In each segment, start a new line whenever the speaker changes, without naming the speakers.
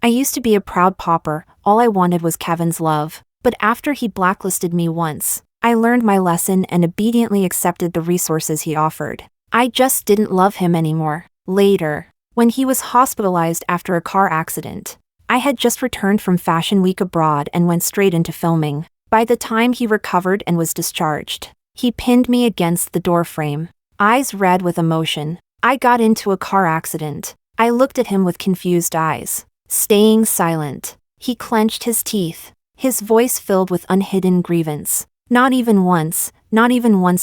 I used to be a proud pauper, all I wanted was Kevin's love. But after he blacklisted me once, I learned my lesson and obediently accepted the resources he offered. I just didn't love him anymore. Later, when he was hospitalized after a car accident, I had just returned from Fashion Week abroad and went straight into filming. By the time he recovered and was discharged, he pinned me against the doorframe, eyes red with emotion. I got into a car accident. I looked at him with confused eyes, staying silent. He clenched his teeth, his voice filled with unhidden grievance. Not even once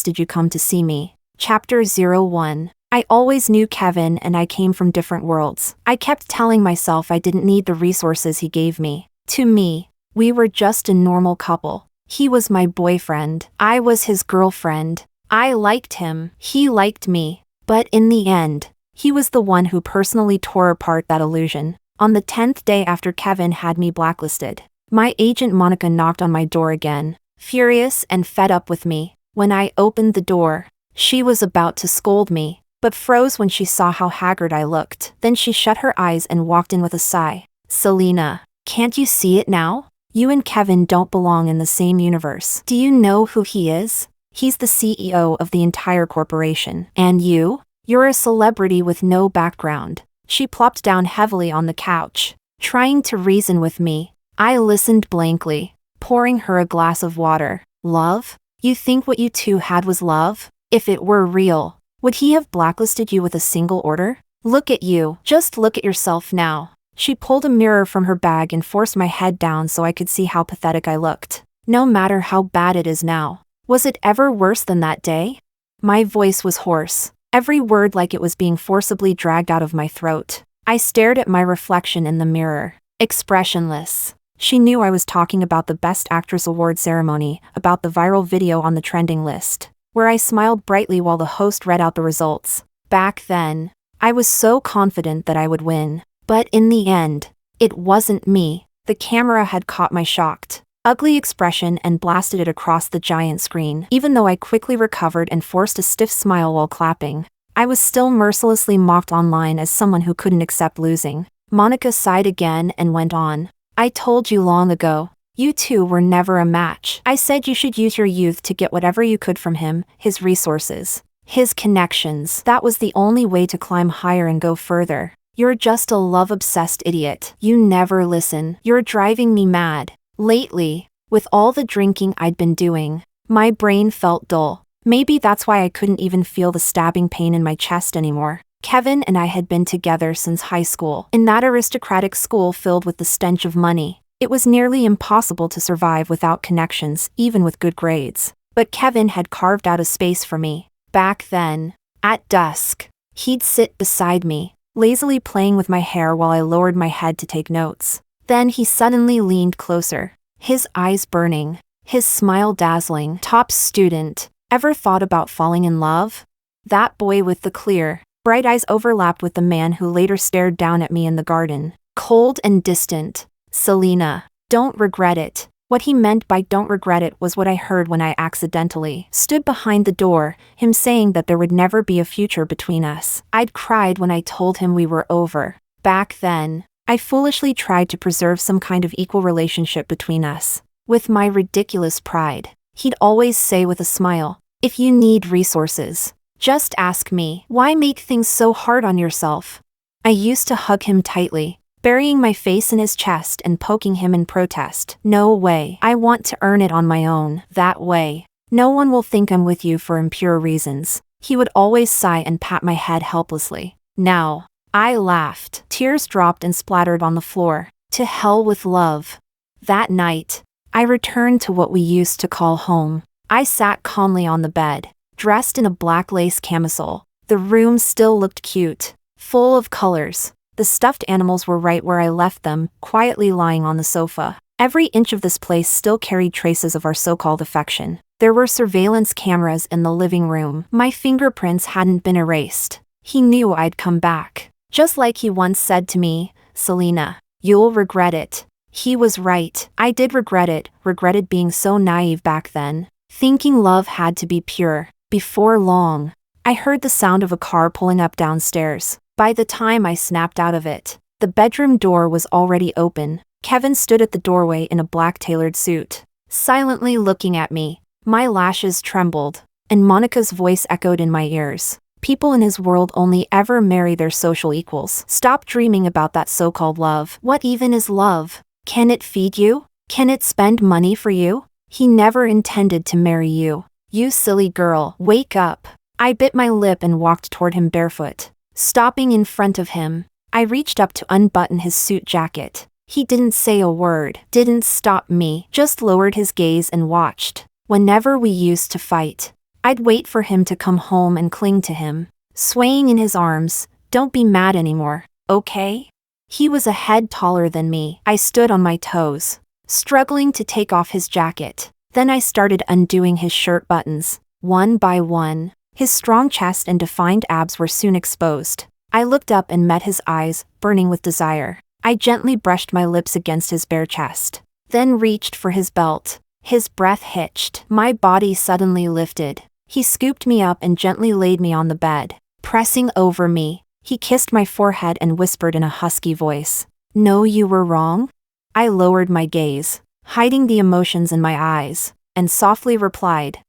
did you come to see me. Chapter 01. I always knew Kevin and I came from different worlds. I kept telling myself I didn't need the resources he gave me. To me, we were just a normal couple. He was my boyfriend. I was his girlfriend. I liked him. He liked me. But in the end, he was the one who personally tore apart that illusion. On the 10th day after Kevin had me blacklisted, my agent Monica knocked on my door again, furious and fed up with me. When I opened the door, she was about to scold me, but froze when she saw how haggard I looked. Then she shut her eyes and walked in with a sigh. "Selena, can't you see it now? You and Kevin don't belong in the same universe. Do you know who he is? He's the CEO of the entire corporation. And you're a celebrity with no background." She plopped down heavily on the couch, trying to reason with me. I listened blankly, pouring her a glass of water. "Love? You think what you two had was love? If it were real, would he have blacklisted you with a single order? Look at you. Just look at yourself now." She pulled a mirror from her bag and forced my head down so I could see how pathetic I looked. "No matter how bad it is now, was it ever worse than that day?" My voice was hoarse, every word like it was being forcibly dragged out of my throat. I stared at my reflection in the mirror, expressionless. She knew I was talking about the Best Actress Award ceremony, about the viral video on the trending list, where I smiled brightly while the host read out the results. Back then, I was so confident that I would win. But in the end, it wasn't me. The camera had caught my shocked, ugly expression and blasted it across the giant screen. Even though I quickly recovered and forced a stiff smile while clapping, I was still mercilessly mocked online as someone who couldn't accept losing. Monica sighed again and went on. "I told you long ago, you two were never a match. I said you should use your youth to get whatever you could from him, his resources, his connections. That was the only way to climb higher and go further. You're just a love-obsessed idiot. You never listen. You're driving me mad." Lately, with all the drinking I'd been doing, my brain felt dull. Maybe that's why I couldn't even feel the stabbing pain in my chest anymore. Kevin and I had been together since high school. In that aristocratic school filled with the stench of money, it was nearly impossible to survive without connections, even with good grades. But Kevin had carved out a space for me. Back then, at dusk, he'd sit beside me, lazily playing with my hair while I lowered my head to take notes. Then he suddenly leaned closer, his eyes burning, his smile dazzling. "Top student, ever thought about falling in love?" That boy with the clear, bright eyes overlapped with the man who later stared down at me in the garden, cold and distant. "Selena, don't regret it." What he meant by "don't regret it" was what I heard when I accidentally stood behind the door, him saying that there would never be a future between us. I'd cried when I told him we were over. Back then, I foolishly tried to preserve some kind of equal relationship between us. With my ridiculous pride, he'd always say with a smile, "If you need resources, just ask me. Why make things so hard on yourself?" I used to hug him tightly, burying my face in his chest and poking him in protest. "No way. I want to earn it on my own. That way, no one will think I'm with you for impure reasons." He would always sigh and pat my head helplessly. Now, I laughed. Tears dropped and splattered on the floor. To hell with love. That night, I returned to what we used to call home. I sat calmly on the bed, dressed in a black lace camisole. The room still looked cute, full of colors. The stuffed animals were right where I left them, quietly lying on the sofa. Every inch of this place still carried traces of our so-called affection. There were surveillance cameras in the living room. My fingerprints hadn't been erased. He knew I'd come back. Just like he once said to me, "Selena, you'll regret it." He was right. I did regret it, regretted being so naive back then, thinking love had to be pure. Before long, I heard the sound of a car pulling up downstairs. By the time I snapped out of it, The bedroom door was already open. Kevin stood at the doorway in a black tailored suit, silently looking at me. My lashes trembled, and Monica's voice echoed in my ears. People in his world only ever marry their social equals. Stop dreaming about that so-called love. What even is love? Can it feed you? Can it spend money for you? He never intended to marry you. You silly girl, wake up. I bit my lip and walked toward him barefoot. Stopping in front of him, I reached up to unbutton his suit jacket. He didn't say a word, didn't stop me, just lowered his gaze and watched. Whenever we used to fight, I'd wait for him to come home and cling to him, swaying in his arms. Don't be mad anymore, okay? He was a head taller than me. I stood on my toes, struggling to take off his jacket. Then I started undoing his shirt buttons, one by one. His strong chest and defined abs were soon exposed. I looked up and met his eyes, burning with desire. I gently brushed my lips against his bare chest, then reached for his belt. His breath hitched. My body suddenly lifted. He scooped me up and gently laid me on the bed. Pressing over me, he kissed my forehead and whispered in a husky voice, "No, you were wrong?" I lowered my gaze, hiding the emotions in my eyes, and softly replied,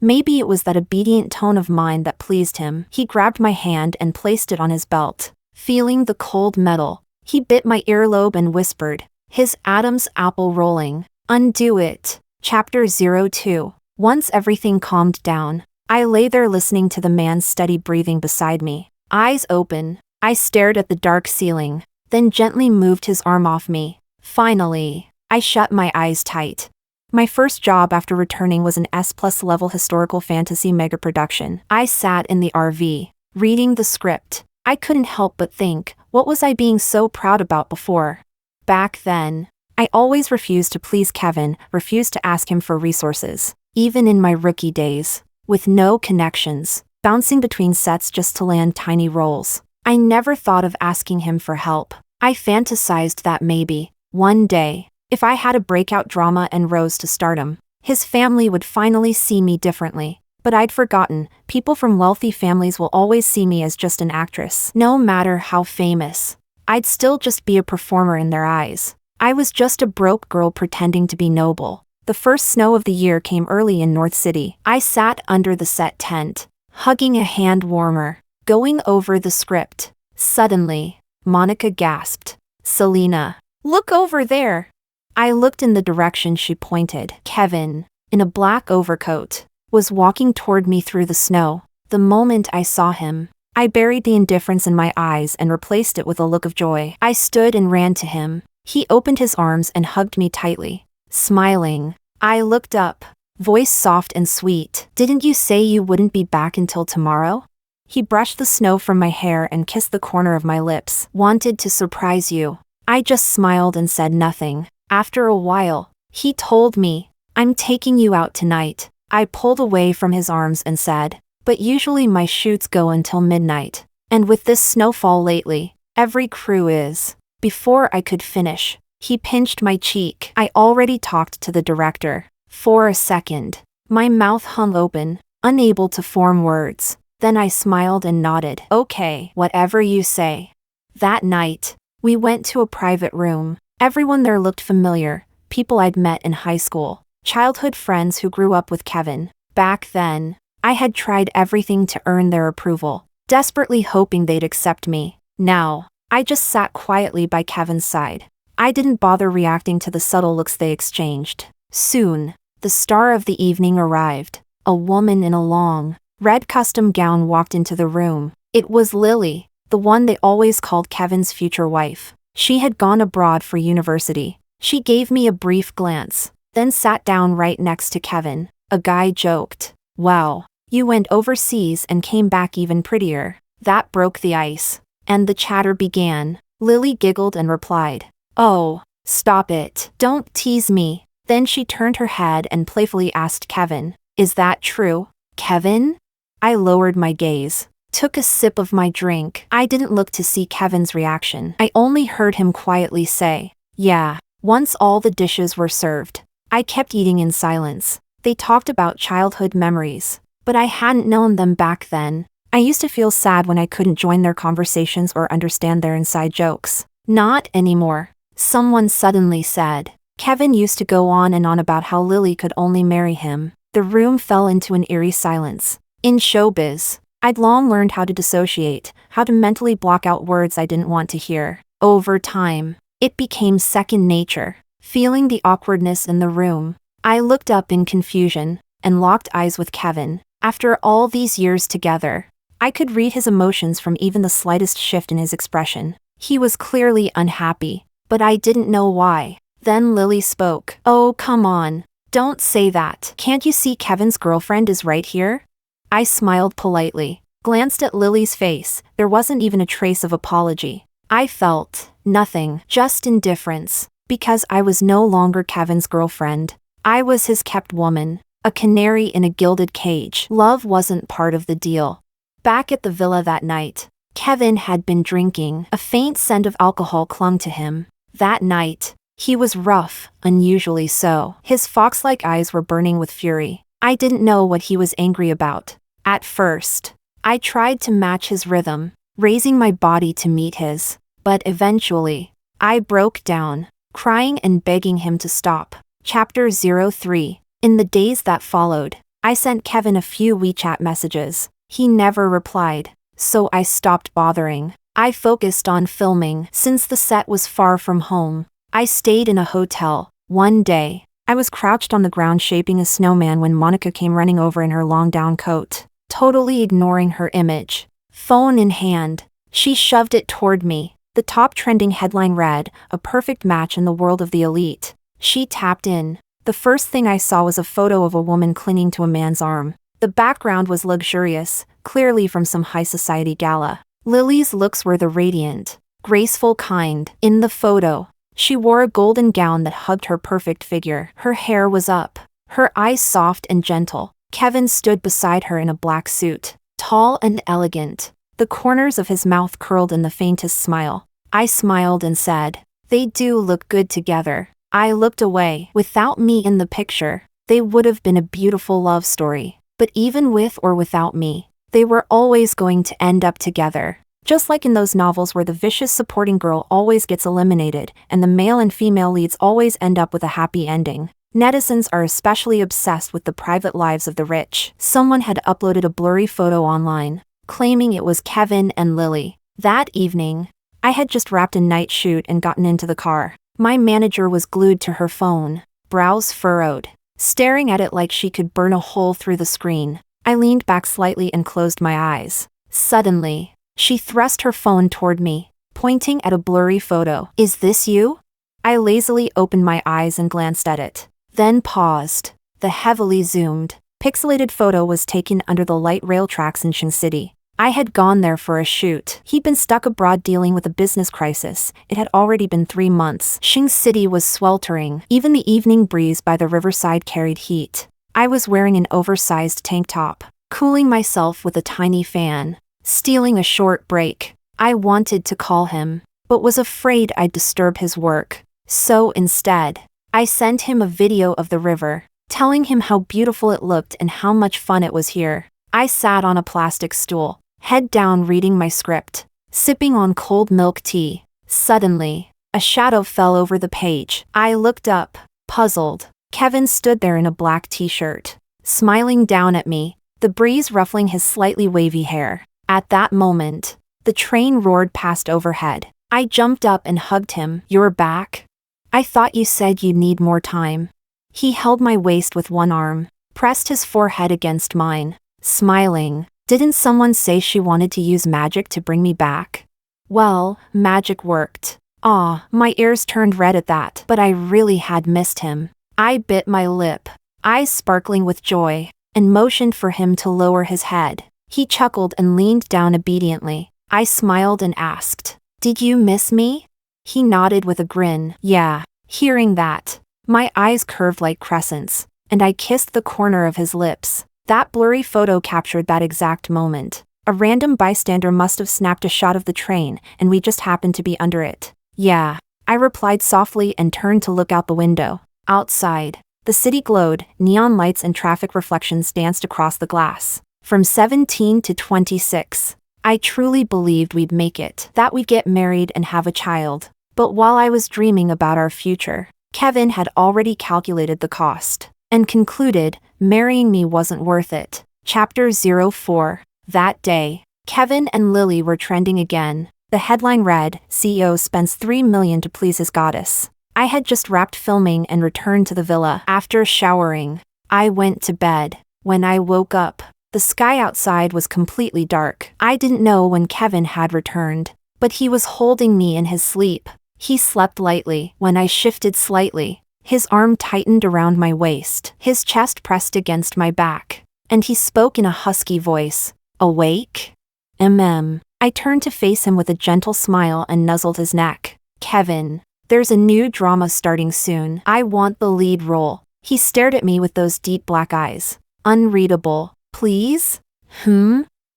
Maybe it was that obedient tone of mine that pleased him. He grabbed my hand and placed it on his belt. Feeling the cold metal, he bit my earlobe and whispered, his Adam's apple rolling, "Undo it." Chapter 02. Once everything calmed down, I lay there listening to the man's steady breathing beside me. Eyes open, I stared at the dark ceiling, then gently moved his arm off me. Finally, I shut my eyes tight. My first job after returning was an S+ level historical fantasy mega production. I sat in the RV, reading the script. I couldn't help but think, what was I being so proud about before? Back then, I always refused to please Kevin, refused to ask him for resources. Even in my rookie days, with no connections, bouncing between sets just to land tiny roles. I never thought of asking him for help. I fantasized that maybe, one day, if I had a breakout drama and rose to stardom, his family would finally see me differently. But I'd forgotten, people from wealthy families will always see me as just an actress. No matter how famous, I'd still just be a performer in their eyes. I was just a broke girl pretending to be noble. The first snow of the year came early in North City. I sat under the set tent, hugging a hand warmer, going over the script. Suddenly, Monica gasped, "Selena, look over there." I looked in the direction she pointed. Kevin, in a black overcoat, was walking toward me through the snow. The moment I saw him, I buried the indifference in my eyes and replaced it with a look of joy. I stood and ran to him. He opened his arms and hugged me tightly. Smiling, I looked up, voice soft and sweet. "Didn't you say you wouldn't be back until tomorrow?" He brushed the snow from my hair and kissed the corner of my lips. "Wanted to surprise you." I just smiled and said nothing. After a while, he told me, "I'm taking you out tonight." I pulled away from his arms and said, "But usually my shoots go until midnight. And with this snowfall lately, every crew is." Before I could finish, he pinched my cheek. I already talked to the director. For a second, my mouth hung open, unable to form words. Then I smiled and nodded. "Okay, whatever you say." That night, we went to a private room. Everyone there looked familiar, people I'd met in high school, childhood friends who grew up with Kevin. Back then, I had tried everything to earn their approval, desperately hoping they'd accept me. Now, I just sat quietly by Kevin's side. I didn't bother reacting to the subtle looks they exchanged. Soon, the star of the evening arrived. A woman in a long, red custom gown walked into the room. It was Lily, the one they always called Kevin's future wife. She had gone abroad for university. She gave me a brief glance, then sat down right next to Kevin. A guy joked, "Wow, you went overseas and came back even prettier." That broke the ice, and the chatter began. Lily giggled and replied, "Oh, stop it. Don't tease me." Then she turned her head and playfully asked Kevin, "Is that true, Kevin?" I lowered my gaze, took a sip of my drink. I didn't look to see Kevin's reaction. I only heard him quietly say, "Yeah." Once all the dishes were served, I kept eating in silence. They talked about childhood memories, but I hadn't known them back then. I used to feel sad when I couldn't join their conversations or understand their inside jokes. Not anymore. Someone suddenly said. Kevin used to go on and on about how Lily could only marry him. The room fell into an eerie silence. In showbiz, I'd long learned how to dissociate, how to mentally block out words I didn't want to hear. Over time, it became second nature. Feeling the awkwardness in the room, I looked up in confusion and locked eyes with Kevin. After all these years together, I could read his emotions from even the slightest shift in his expression. He was clearly unhappy, but I didn't know why. Then Lily spoke. "Oh, come on. Don't say that. Can't you see Kevin's girlfriend is right here?" I smiled politely, glanced at Lily's face. There wasn't even a trace of apology. I felt nothing, just indifference, because I was no longer Kevin's girlfriend. I was his kept woman, a canary in a gilded cage. Love wasn't part of the deal. Back at the villa that night, Kevin had been drinking. A faint scent of alcohol clung to him. That night, he was rough, unusually so. His fox-like eyes were burning with fury. I didn't know what he was angry about. At first, I tried to match his rhythm, raising my body to meet his. But eventually, I broke down, crying and begging him to stop. Chapter 03. In the days that followed, I sent Kevin a few WeChat messages. He never replied, so I stopped bothering. I focused on filming. Since the set was far from home, I stayed in a hotel. One day, I was crouched on the ground shaping a snowman when Monica came running over in her long down coat. Totally ignoring her image, phone in hand, she shoved it toward me. The top trending headline read, "A perfect match in the world of the elite." She tapped in. The first thing I saw was a photo of a woman clinging to a man's arm. The background was luxurious, clearly from some high society gala. Lily's looks were the radiant, graceful kind. In the photo, she wore a golden gown that hugged her perfect figure. Her hair was up, her eyes soft and gentle. Kevin stood beside her in a black suit, tall and elegant. The corners of his mouth curled in the faintest smile. I smiled and said, "They do look good together." I looked away. Without me in the picture, they would have been a beautiful love story. But even with or without me, they were always going to end up together. Just like in those novels where the vicious supporting girl always gets eliminated, and the male and female leads always end up with a happy ending. Netizens are especially obsessed with the private lives of the rich. Someone had uploaded a blurry photo online, claiming it was Kevin and Lily. That evening, I had just wrapped a night shoot and gotten into the car. My manager was glued to her phone, brows furrowed, staring at it like she could burn a hole through the screen. I leaned back slightly and closed my eyes. Suddenly, she thrust her phone toward me, pointing at a blurry photo. "Is this you?" I lazily opened my eyes and glanced at it, then paused. The heavily zoomed, pixelated photo was taken under the light rail tracks in Shing City. I had gone there for a shoot. He'd been stuck abroad dealing with a business crisis. It had already been 3 months. Shing City was sweltering. Even the evening breeze by the riverside carried heat. I was wearing an oversized tank top, cooling myself with a tiny fan, stealing a short break. I wanted to call him, but was afraid I'd disturb his work. So instead, I sent him a video of the river, telling him how beautiful it looked and how much fun it was here. I sat on a plastic stool, head down reading my script, sipping on cold milk tea. Suddenly, a shadow fell over the page. I looked up, puzzled. Kevin stood there in a black t-shirt, smiling down at me, the breeze ruffling his slightly wavy hair. At that moment, the train roared past overhead. I jumped up and hugged him. "You're back? I thought you said you'd need more time." He held my waist with one arm, pressed his forehead against mine, smiling. "Didn't someone say she wanted to use magic to bring me back?" Well, magic worked. My ears turned red at that, but I really had missed him. I bit my lip, eyes sparkling with joy, and motioned for him to lower his head. He chuckled and leaned down obediently. I smiled and asked, "Did you miss me?" He nodded with a grin. "Yeah." Hearing that, my eyes curved like crescents, and I kissed the corner of his lips. That blurry photo captured that exact moment. A random bystander must have snapped a shot of the train, and we just happened to be under it. "Yeah," I replied softly and turned to look out the window. Outside, the city glowed, neon lights and traffic reflections danced across the glass. From 17 to 26. I truly believed we'd make it, that we'd get married and have a child. But while I was dreaming about our future, Kevin had already calculated the cost and concluded marrying me wasn't worth it. Chapter 04. That day, Kevin and Lily were trending again. The headline read, CEO spends $3 million to please his goddess. I had just wrapped filming and returned to the villa. After showering, I went to bed. When I woke up, the sky outside was completely dark. I didn't know when Kevin had returned, but he was holding me in his sleep. He slept lightly. When I shifted slightly, his arm tightened around my waist. His chest pressed against my back, and he spoke in a husky voice. Awake? I turned to face him with a gentle smile and nuzzled his neck. Kevin, there's a new drama starting soon. I want the lead role. He stared at me with those deep black eyes. Unreadable. Please?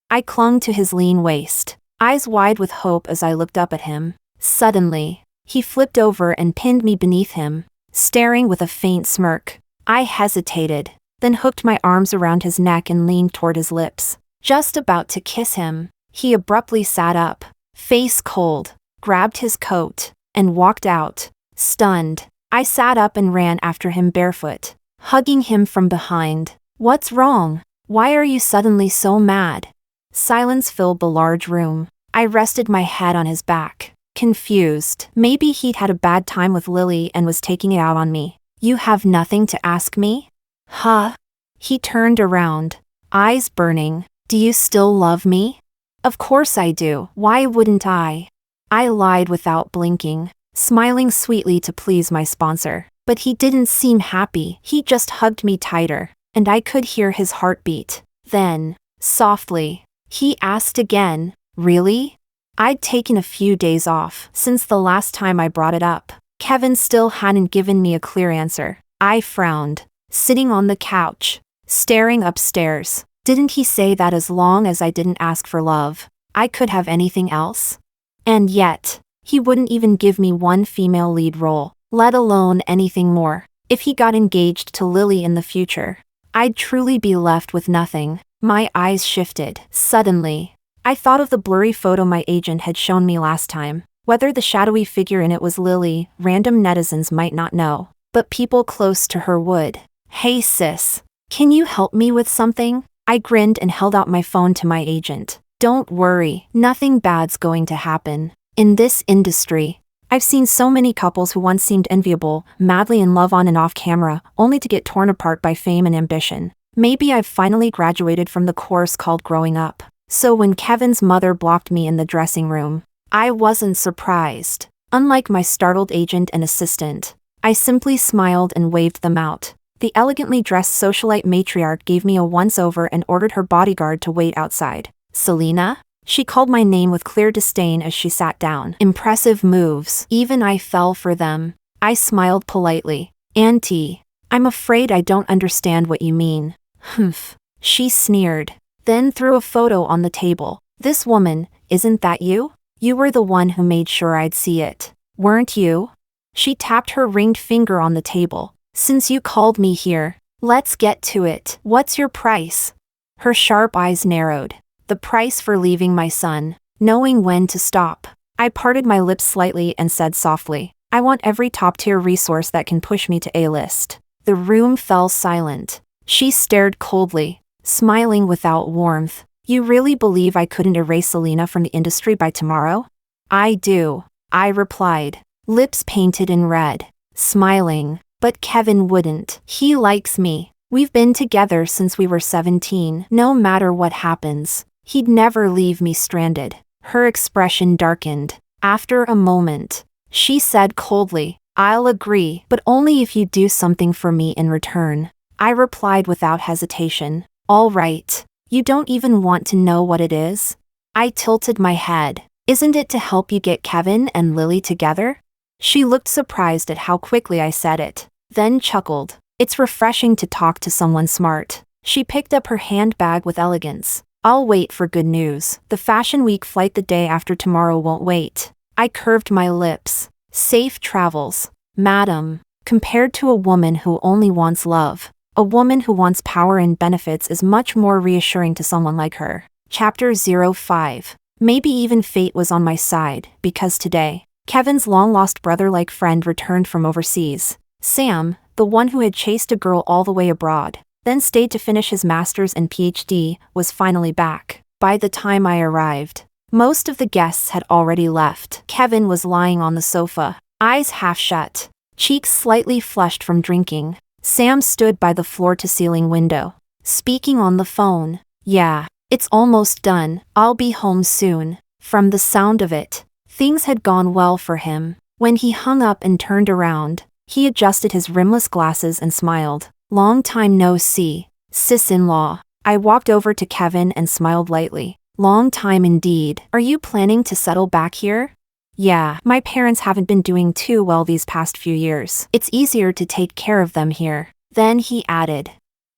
I clung to his lean waist, eyes wide with hope as I looked up at him. Suddenly, he flipped over and pinned me beneath him, staring with a faint smirk. I hesitated, then hooked my arms around his neck and leaned toward his lips. Just about to kiss him, he abruptly sat up, face cold, grabbed his coat, and walked out. Stunned, I sat up and ran after him barefoot, hugging him from behind. What's wrong? Why are you suddenly so mad? Silence filled the large room. I rested my head on his back, confused. Maybe he'd had a bad time with Lily and was taking it out on me. You have nothing to ask me? Huh? He turned around, eyes burning. Do you still love me? Of course I do. Why wouldn't I? I lied without blinking, smiling sweetly to please my sponsor. But he didn't seem happy. He just hugged me tighter, and I could hear his heartbeat. Then, softly, he asked again, really? I'd taken a few days off since the last time I brought it up. Kevin still hadn't given me a clear answer. I frowned, sitting on the couch, staring upstairs. Didn't he say that as long as I didn't ask for love, I could have anything else? And yet, he wouldn't even give me one female lead role, let alone anything more. If he got engaged to Lily in the future, I'd truly be left with nothing. My eyes shifted. Suddenly, I thought of the blurry photo my agent had shown me last time. Whether the shadowy figure in it was Lily, random netizens might not know, but people close to her would. Hey sis, can you help me with something? I grinned and held out my phone to my agent. Don't worry, nothing bad's going to happen. In this industry, I've seen so many couples who once seemed enviable, madly in love on and off camera, only to get torn apart by fame and ambition. Maybe I've finally graduated from the course called growing up. So when Kevin's mother blocked me in the dressing room, I wasn't surprised. Unlike my startled agent and assistant, I simply smiled and waved them out. The elegantly dressed socialite matriarch gave me a once-over and ordered her bodyguard to wait outside. Selena? She called my name with clear disdain as she sat down. Impressive moves. Even I fell for them. I smiled politely. Auntie, I'm afraid I don't understand what you mean. Humph. She sneered, then threw a photo on the table. This woman, isn't that you? You were the one who made sure I'd see it, weren't you? She tapped her ringed finger on the table. Since you called me here, let's get to it. What's your price? Her sharp eyes narrowed. The price for leaving my son, knowing when to stop. I parted my lips slightly and said softly, I want every top-tier resource that can push me to A-list. The room fell silent. She stared coldly, smiling without warmth. You really believe I couldn't erase Selena from the industry by tomorrow? I do, I replied, lips painted in red, smiling. But Kevin wouldn't. He likes me. We've been together since we were 17. No matter what happens, he'd never leave me stranded. Her expression darkened. After a moment, she said coldly, I'll agree, but only if you do something for me in return. I replied without hesitation. All right. You don't even want to know what it is? I tilted my head. Isn't it to help you get Kevin and Lily together? She looked surprised at how quickly I said it, then chuckled. It's refreshing to talk to someone smart. She picked up her handbag with elegance. I'll wait for good news. The Fashion Week flight the day after tomorrow won't wait. I curved my lips. Safe travels, madam. Compared to a woman who only wants love, A woman who wants power and benefits is much more reassuring to someone like her. Chapter 05. Maybe even fate was on my side, because today, Kevin's long-lost brother-like friend returned from overseas. Sam, the one who had chased a girl all the way abroad, then stayed to finish his master's and PhD, was finally back. By the time I arrived, most of the guests had already left. Kevin was lying on the sofa, eyes half shut, cheeks slightly flushed from drinking. Sam stood by the floor-to-ceiling window, speaking on the phone. "Yeah, it's almost done. I'll be home soon." From the sound of it, things had gone well for him. When he hung up and turned around, he adjusted his rimless glasses and smiled. "Long time no see, sis-in-law." I walked over to Kevin and smiled lightly. "Long time indeed. Are you planning to settle back here?" "Yeah, my parents haven't been doing too well these past few years. It's easier to take care of them here." Then he added,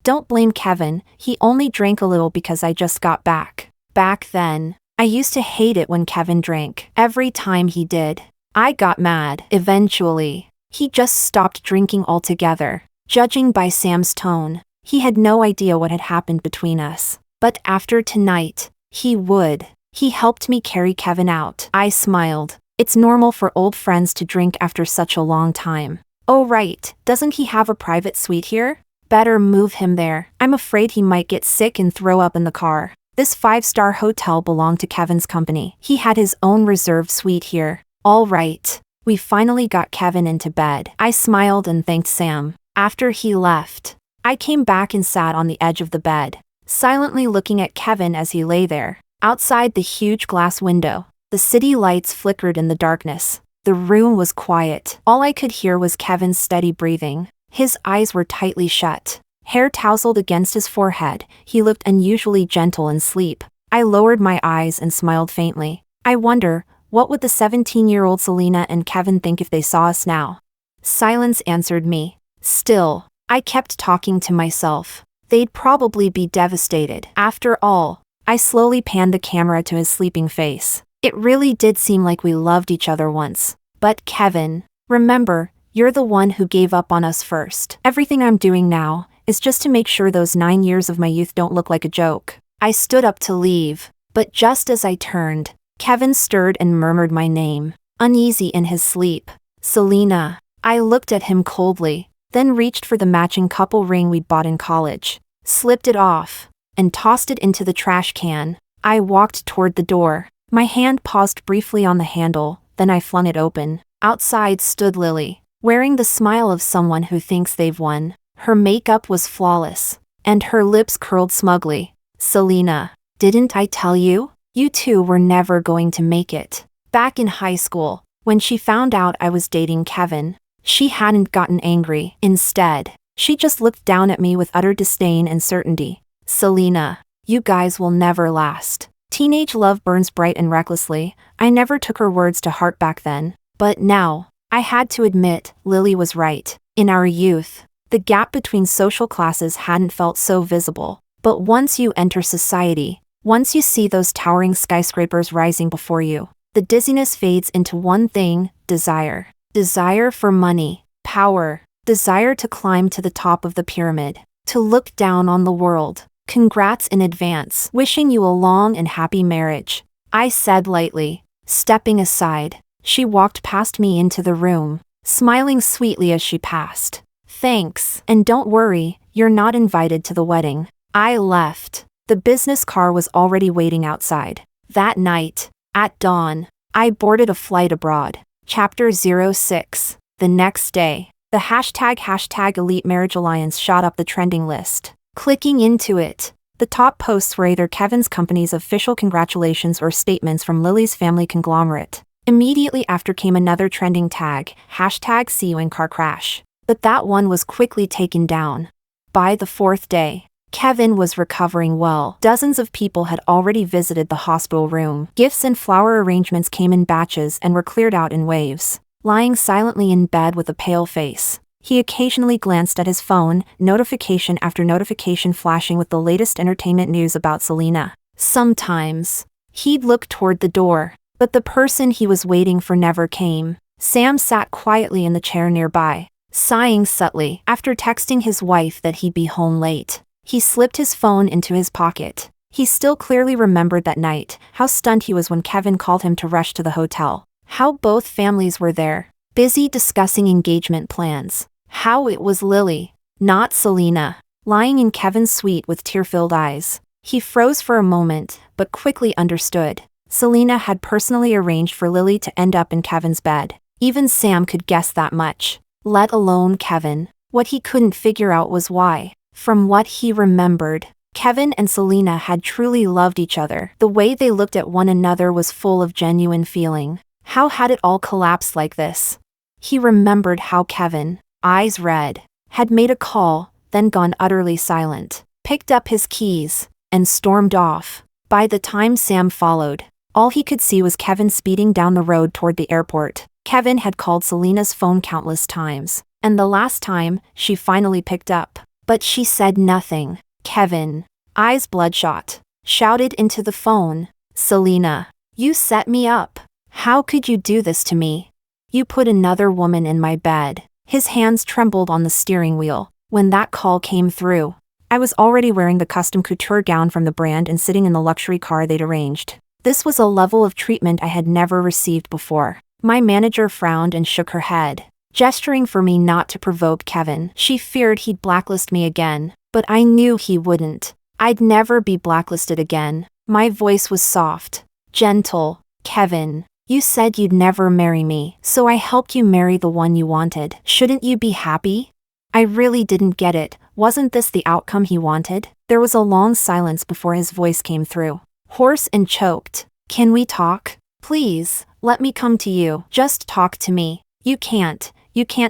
"Don't blame Kevin, he only drank a little because I just got back." Back then, I used to hate it when Kevin drank. Every time he did, I got mad. Eventually, he just stopped drinking altogether. Judging by Sam's tone, he had no idea what had happened between us. But after tonight, he would. He helped me carry Kevin out. I smiled. It's normal for old friends to drink after such a long time. "Oh right, doesn't he have a private suite here?" "Better move him there. I'm afraid he might get sick and throw up in the car." This 5-star hotel belonged to Kevin's company. He had his own reserved suite here. All right. We finally got Kevin into bed. I smiled and thanked Sam. After he left, I came back and sat on the edge of the bed, silently looking at Kevin as he lay there. Outside the huge glass window, the city lights flickered in the darkness. The room was quiet. All I could hear was Kevin's steady breathing. His eyes were tightly shut. Hair tousled against his forehead, he looked unusually gentle in sleep. I lowered my eyes and smiled faintly. I wonder, what would the 17-year-old Selena and Kevin think if they saw us now? Silence answered me. Still, I kept talking to myself. They'd probably be devastated. After all, I slowly panned the camera to his sleeping face. It really did seem like we loved each other once. But Kevin, remember, you're the one who gave up on us first. Everything I'm doing now is just to make sure those 9 years of my youth don't look like a joke. I stood up to leave, but just as I turned, Kevin stirred and murmured my name, uneasy in his sleep. "Selena." I looked at him coldly, then reached for the matching couple ring we'd bought in college, slipped it off, and tossed it into the trash can. I walked toward the door. My hand paused briefly on the handle, then I flung it open. Outside stood Lily, wearing the smile of someone who thinks they've won. Her makeup was flawless, and her lips curled smugly. "Selena, didn't I tell you? You two were never going to make it." Back in high school, when she found out I was dating Kevin, she hadn't gotten angry. Instead, she just looked down at me with utter disdain and certainty. "Selena, you guys will never last." Teenage love burns bright and recklessly. I never took her words to heart back then. But now, I had to admit, Lily was right. In our youth, the gap between social classes hadn't felt so visible. But once you enter society, once you see those towering skyscrapers rising before you, the dizziness fades into one thing: desire. Desire for money, power, desire to climb to the top of the pyramid, to look down on the world. "Congrats in advance. Wishing you a long and happy marriage," I said lightly. Stepping aside, she walked past me into the room, smiling sweetly as she passed. "Thanks, and don't worry, you're not invited to the wedding." I left. The business car was already waiting outside. That night, at dawn, I boarded a flight abroad. Chapter 06. The next day, the hashtag Elite Marriage Alliance shot up the trending list. Clicking into it, the top posts were either Kevin's company's official congratulations or statements from Lily's family conglomerate. Immediately after came another trending tag, #see you in car crash. But that one was quickly taken down. By the 4th day, Kevin was recovering well. Dozens of people had already visited the hospital room. Gifts and flower arrangements came in batches and were cleared out in waves. Lying silently in bed with a pale face, he occasionally glanced at his phone, notification after notification flashing with the latest entertainment news about Selena. Sometimes, he'd look toward the door, but the person he was waiting for never came. Sam sat quietly in the chair nearby, sighing subtly. After texting his wife that he'd be home late, he slipped his phone into his pocket. He still clearly remembered that night, how stunned he was when Kevin called him to rush to the hotel. How both families were there, busy discussing engagement plans. How it was Lily, not Selena, lying in Kevin's suite with tear-filled eyes. He froze for a moment, but quickly understood. Selena had personally arranged for Lily to end up in Kevin's bed. Even Sam could guess that much, let alone Kevin. What he couldn't figure out was why. From what he remembered, Kevin and Selena had truly loved each other. The way they looked at one another was full of genuine feeling. How had it all collapsed like this? He remembered how Kevin, eyes red, had made a call, then gone utterly silent, picked up his keys, and stormed off. By the time Sam followed, all he could see was Kevin speeding down the road toward the airport. Kevin had called Selena's phone countless times, and the last time, she finally picked up. But she said nothing. Kevin, eyes bloodshot, shouted into the phone, "Selena, you set me up. How could you do this to me? You put another woman in my bed." His hands trembled on the steering wheel. When that call came through, I was already wearing the custom couture gown from the brand and sitting in the luxury car they'd arranged. This was a level of treatment I had never received before. My manager frowned and shook her head, gesturing for me not to provoke Kevin. She feared he'd blacklist me again, but I knew he wouldn't. I'd never be blacklisted again. My voice was soft, gentle. "Kevin, you said you'd never marry me, so I helped you marry the one you wanted. Shouldn't you be happy?" I really didn't get it. Wasn't this the outcome he wanted? There was a long silence before his voice came through, hoarse and choked. "Can we talk? Please, let me come to you. Just talk to me. You can't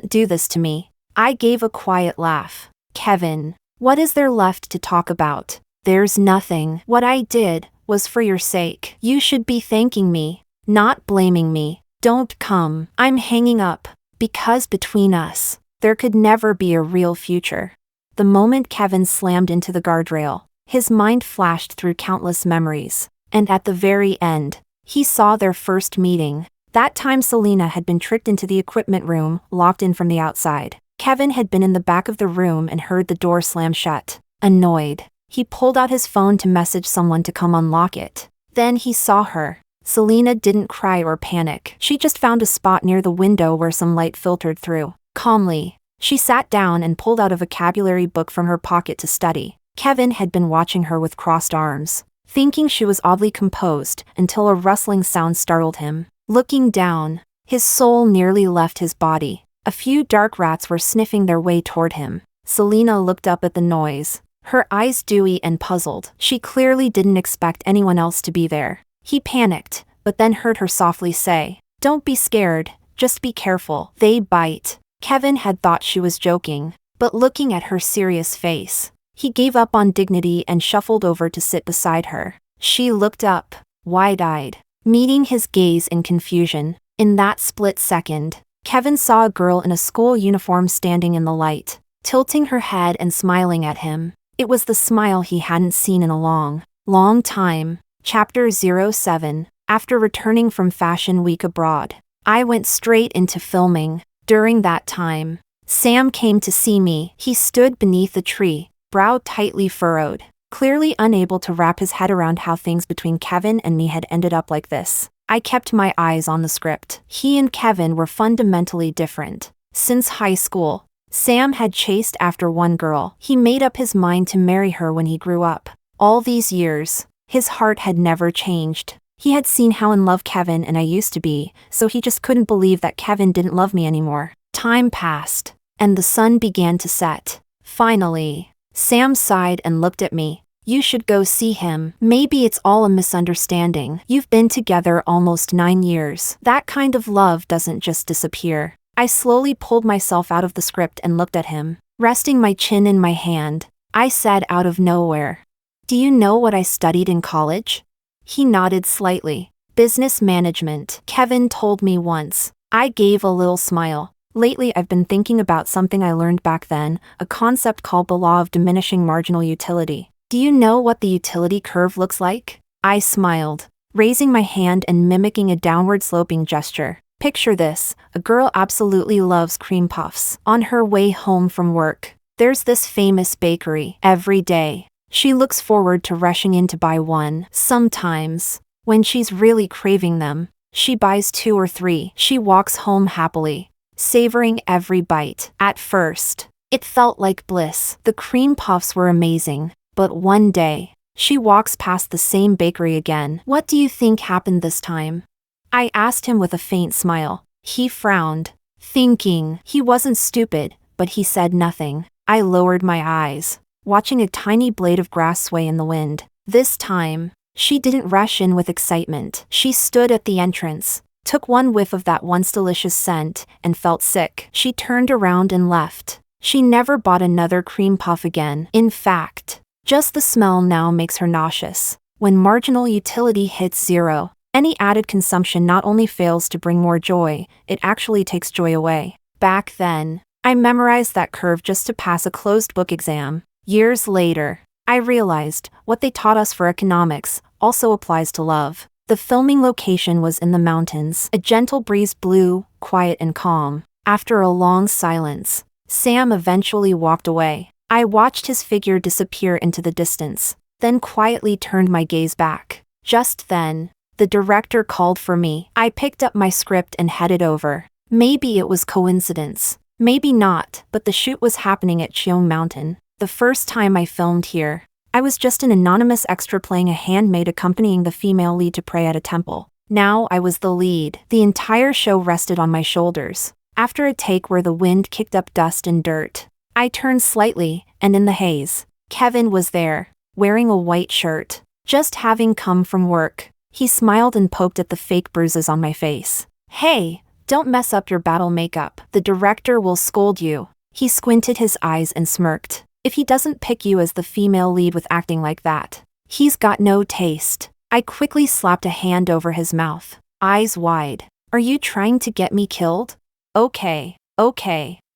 do this to me." I gave a quiet laugh. "Kevin, what is there left to talk about? There's nothing. What I did was for your sake. You should be thanking me, not blaming me. Don't come." I'm hanging up, because between us, there could never be a real future. The moment Kevin slammed into the guardrail, his mind flashed through countless memories, and at the very end, he saw their first meeting. That time Selena had been tricked into the equipment room, locked in from the outside. Kevin had been in the back of the room and heard the door slam shut. Annoyed, he pulled out his phone to message someone to come unlock it. Then he saw her. Selena didn't cry or panic. She just found a spot near the window where some light filtered through. Calmly, she sat down and pulled out a vocabulary book from her pocket to study. Kevin had been watching her with crossed arms, thinking she was oddly composed, until a rustling sound startled him. Looking down, his soul nearly left his body. A few dark rats were sniffing their way toward him. Selena looked up at the noise, her eyes dewy and puzzled. She clearly didn't expect anyone else to be there. He panicked, but then heard her softly say, "Don't be scared, just be careful. They bite." Kevin had thought she was joking, but looking at her serious face, he gave up on dignity and shuffled over to sit beside her. She looked up, wide-eyed, meeting his gaze in confusion. In that split second, Kevin saw a girl in a school uniform standing in the light, tilting her head and smiling at him. It was the smile he hadn't seen in a long, long time. Chapter 07. After returning from Fashion Week abroad, I went straight into filming. During that time, Sam came to see me. He stood beneath the tree, brow tightly furrowed, clearly unable to wrap his head around how things between Kevin and me had ended up like this. I kept my eyes on the script. He and Kevin were fundamentally different. Since high school, Sam had chased after one girl. He made up his mind to marry her when he grew up. All these years, his heart had never changed. He had seen how in love Kevin and I used to be, so he just couldn't believe that Kevin didn't love me anymore. Time passed, and the sun began to set. Finally, Sam sighed and looked at me. "You should go see him. Maybe it's all a misunderstanding. You've been together almost 9 years. That kind of love doesn't just disappear." I slowly pulled myself out of the script and looked at him. Resting my chin in my hand, I said out of nowhere, "Do you know what I studied in college?" He nodded slightly. "Business management. Kevin told me once." I gave a little smile. "Lately I've been thinking about something I learned back then, a concept called the law of diminishing marginal utility. Do you know what the utility curve looks like?" I smiled, raising my hand and mimicking a downward sloping gesture. Picture this, a girl absolutely loves cream puffs. On her way home from work, there's this famous bakery. Every day, she looks forward to rushing in to buy one. Sometimes, when she's really craving them, she buys 2 or 3. She walks home happily, savoring every bite. At first, it felt like bliss. The cream puffs were amazing. But one day, she walks past the same bakery again. What do you think happened this time? I asked him with a faint smile. He frowned, thinking he wasn't stupid, but he said nothing. I lowered my eyes, watching a tiny blade of grass sway in the wind. This time, she didn't rush in with excitement. She stood at the entrance, took one whiff of that once delicious scent, and felt sick. She turned around and left. She never bought another cream puff again. In fact, just the smell now makes her nauseous. When marginal utility hits zero, any added consumption not only fails to bring more joy, it actually takes joy away. Back then, I memorized that curve just to pass a closed book exam. Years later, I realized what they taught us for economics also applies to love. The filming location was in the mountains. A gentle breeze blew, quiet and calm. After a long silence, Sam eventually walked away. I watched his figure disappear into the distance, then quietly turned my gaze back. Just then, the director called for me. I picked up my script and headed over. Maybe it was coincidence. Maybe not, but the shoot was happening at Cheong Mountain. The first time I filmed here, I was just an anonymous extra playing a handmaid accompanying the female lead to pray at a temple. Now I was the lead. The entire show rested on my shoulders. After a take where the wind kicked up dust and dirt, I turned slightly, and in the haze, Kevin was there, wearing a white shirt. Just having come from work, he smiled and poked at the fake bruises on my face. "Hey, don't mess up your battle makeup. The director will scold you." He squinted his eyes and smirked. "If he doesn't pick you as the female lead with acting like that, he's got no taste." I quickly slapped a hand over his mouth, eyes wide. "Are you trying to get me killed?" Okay,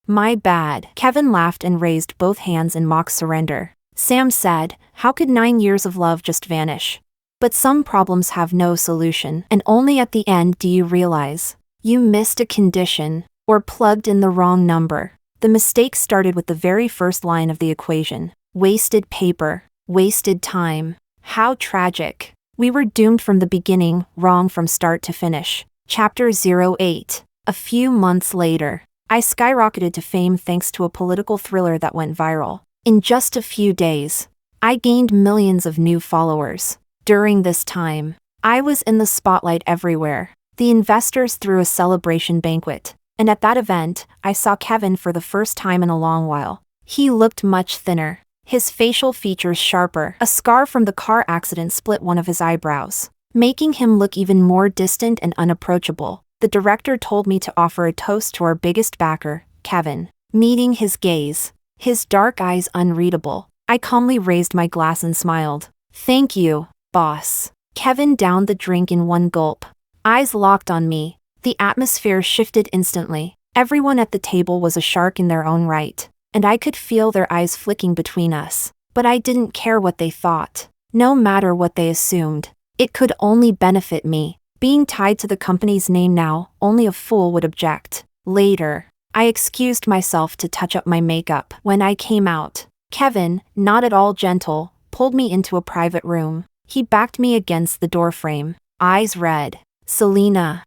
my bad." Kevin laughed and raised both hands in mock surrender. Sam said, "How could 9 years of love just vanish? But some problems have no solution, and only at the end do you realize you missed a condition, or plugged in the wrong number." The mistake started with the very first line of the equation. Wasted paper, wasted time. How tragic. We were doomed from the beginning, wrong from start to finish. Chapter 08. A few months later, I skyrocketed to fame thanks to a political thriller that went viral. In just a few days, I gained millions of new followers. During this time, I was in the spotlight everywhere. The investors threw a celebration banquet, and at that event, I saw Kevin for the first time in a long while. He looked much thinner, his facial features sharper. A scar from the car accident split one of his eyebrows, making him look even more distant and unapproachable. The director told me to offer a toast to our biggest backer, Kevin. Meeting his gaze, his dark eyes unreadable, I calmly raised my glass and smiled. "Thank you, boss." Kevin downed the drink in one gulp. Eyes locked on me. The atmosphere shifted instantly. Everyone at the table was a shark in their own right, and I could feel their eyes flicking between us. But I didn't care what they thought. No matter what they assumed, it could only benefit me. Being tied to the company's name now, only a fool would object. Later, I excused myself to touch up my makeup. When I came out, Kevin, not at all gentle, pulled me into a private room. He backed me against the doorframe, eyes red. "Selena,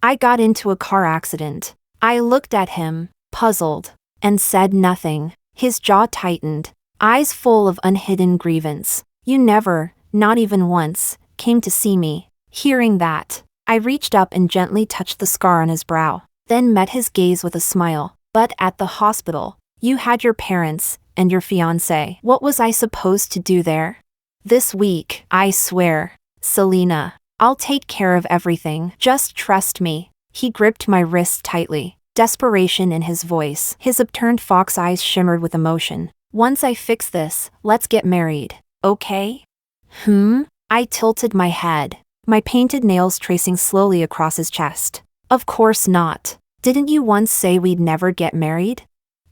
I got into a car accident." I looked at him, puzzled, and said nothing. His jaw tightened, eyes full of unhidden grievance. "You never, not even once, came to see me." Hearing that, I reached up and gently touched the scar on his brow, then met his gaze with a smile. "But at the hospital, you had your parents, and your fiancé. What was I supposed to do there?" "This week, I swear, Selena, I'll take care of everything. Just trust me." He gripped my wrist tightly, desperation in his voice. His upturned fox eyes shimmered with emotion. "Once I fix this, let's get married, okay?" I tilted my head, my painted nails tracing slowly across his chest. "Of course not. Didn't you once say we'd never get married?"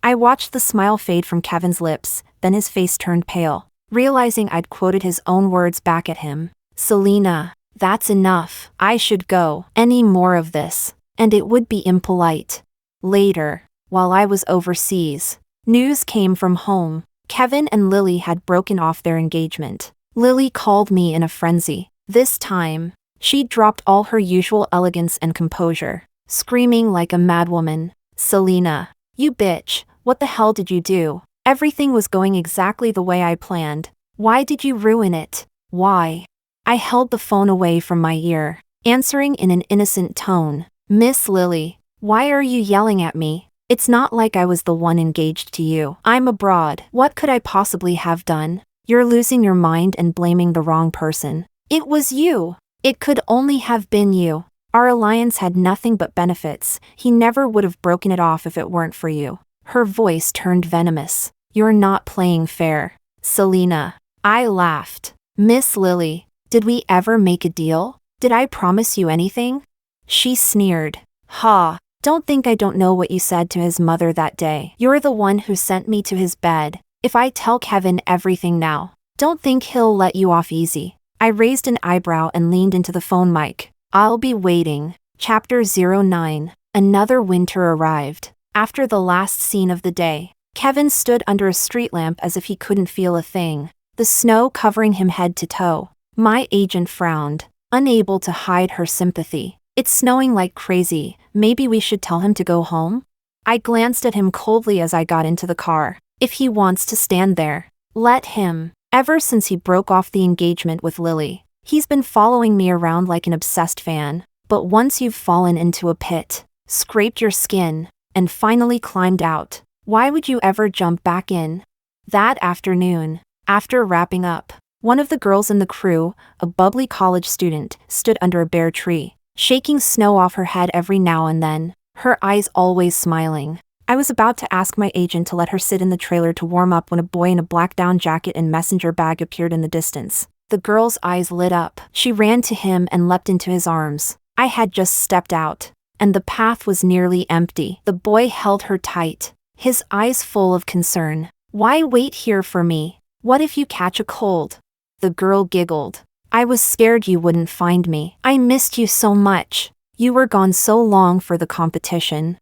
I watched the smile fade from Kevin's lips, then his face turned pale, realizing I'd quoted his own words back at him. "Selena, that's enough. I should go. Any more of this, and it would be impolite. Later, while I was overseas, news came from home. Kevin and Lily had broken off their engagement. Lily called me in a frenzy. This time, she dropped all her usual elegance and composure, screaming like a madwoman. "Selena, you bitch, what the hell did you do? Everything was going exactly the way I planned. Why did you ruin it? Why?" I held the phone away from my ear, answering in an innocent tone. "Miss Lily, why are you yelling at me? It's not like I was the one engaged to you. I'm abroad. What could I possibly have done? You're losing your mind and blaming the wrong person. It was you. It could only have been you. Our alliance had nothing but benefits. He never would have broken it off if it weren't for you." Her voice turned venomous. "You're not playing fair, Selena." I laughed. "Miss Lily, did we ever make a deal? Did I promise you anything?" She sneered. "Ha, don't think I don't know what you said to his mother that day. You're the one who sent me to his bed. If I tell Kevin everything now, don't think he'll let you off easy." I raised an eyebrow and leaned into the phone mic. "I'll be waiting." Chapter 09. Another winter arrived. After the last scene of the day, Kevin stood under a street lamp as if he couldn't feel a thing, the snow covering him head to toe. My agent frowned, unable to hide her sympathy. "It's snowing like crazy. Maybe we should tell him to go home?" I glanced at him coldly as I got into the car. "If he wants to stand there, let him." Ever since he broke off the engagement with Lily, he's been following me around like an obsessed fan. But once you've fallen into a pit, scraped your skin, and finally climbed out, why would you ever jump back in? That afternoon, after wrapping up, one of the girls in the crew, a bubbly college student, stood under a bare tree, shaking snow off her head every now and then, her eyes always smiling. I was about to ask my agent to let her sit in the trailer to warm up when a boy in a black down jacket and messenger bag appeared in the distance. The girl's eyes lit up. She ran to him and leapt into his arms. I had just stepped out, and the path was nearly empty. The boy held her tight, his eyes full of concern. "Why wait here for me? What if you catch a cold?" The girl giggled. "I was scared you wouldn't find me. I missed you so much. You were gone so long for the competition.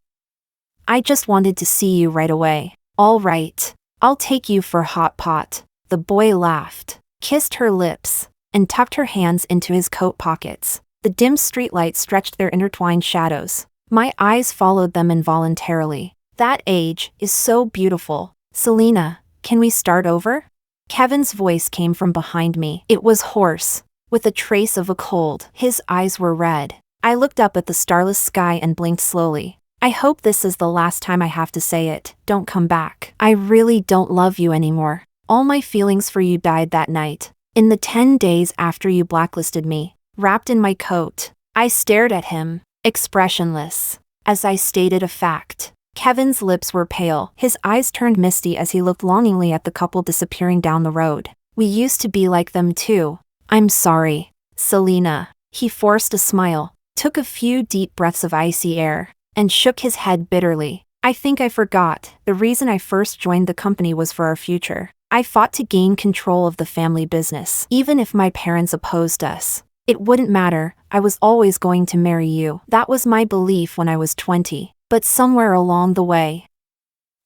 I just wanted to see you right away." "All right, I'll take you for hot pot." The boy laughed, kissed her lips, and tucked her hands into his coat pockets. The dim streetlight stretched their intertwined shadows. My eyes followed them involuntarily. "That age is so beautiful. Selena, can we start over?" Kevin's voice came from behind me. It was hoarse, with a trace of a cold. His eyes were red. I looked up at the starless sky and blinked slowly. "I hope this is the last time I have to say it. Don't come back. I really don't love you anymore. All my feelings for you died that night. In the 10 days after you blacklisted me, wrapped in my coat." I stared at him, expressionless, as I stated a fact. Kevin's lips were pale. His eyes turned misty as he looked longingly at the couple disappearing down the road. "We used to be like them too. I'm sorry, Selena." He forced a smile, took a few deep breaths of icy air, and shook his head bitterly. "I think I forgot. The reason I first joined the company was for our future. I fought to gain control of the family business. Even if my parents opposed us, it wouldn't matter. I was always going to marry you. That was my belief when I was 20. But somewhere along the way,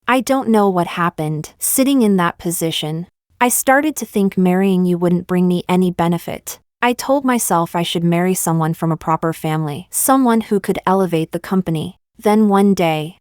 I don't know what happened. Sitting in that position, I started to think marrying you wouldn't bring me any benefit. I told myself I should marry someone from a proper family, someone who could elevate the company. Then one day,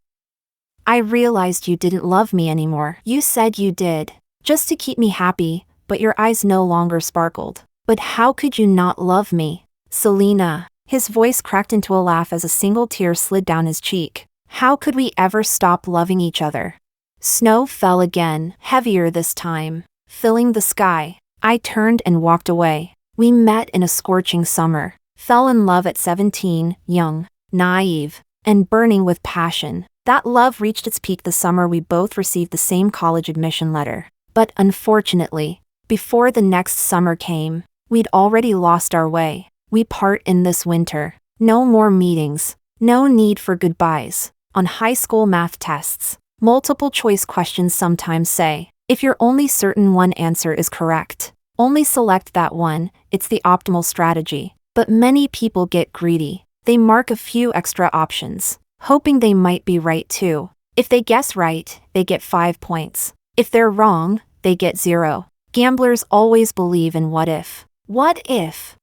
I realized you didn't love me anymore. You said you did, just to keep me happy, but your eyes no longer sparkled. But how could you not love me, Selena?" His voice cracked into a laugh as a single tear slid down his cheek. "How could we ever stop loving each other?" Snow fell again, heavier this time, filling the sky. I turned and walked away. We met in a scorching summer, fell in love at 17, young, naive, and burning with passion. That love reached its peak the summer we both received the same college admission letter. But unfortunately, before the next summer came, we'd already lost our way. We part in this winter. No more meetings, no need for goodbyes. On high school math tests, multiple choice questions sometimes say, if you're only certain one answer is correct, only select that one. It's the optimal strategy. But many people get greedy. They mark a few extra options, hoping they might be right too. If they guess right, they get 5 points. If they're wrong, they get 0. Gamblers always believe in what if. What if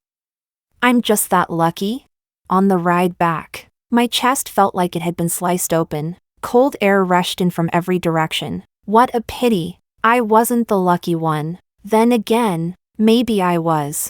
I'm just that lucky? On the ride back, my chest felt like it had been sliced open. Cold air rushed in from every direction. What a pity. I wasn't the lucky one. Then again, maybe I was.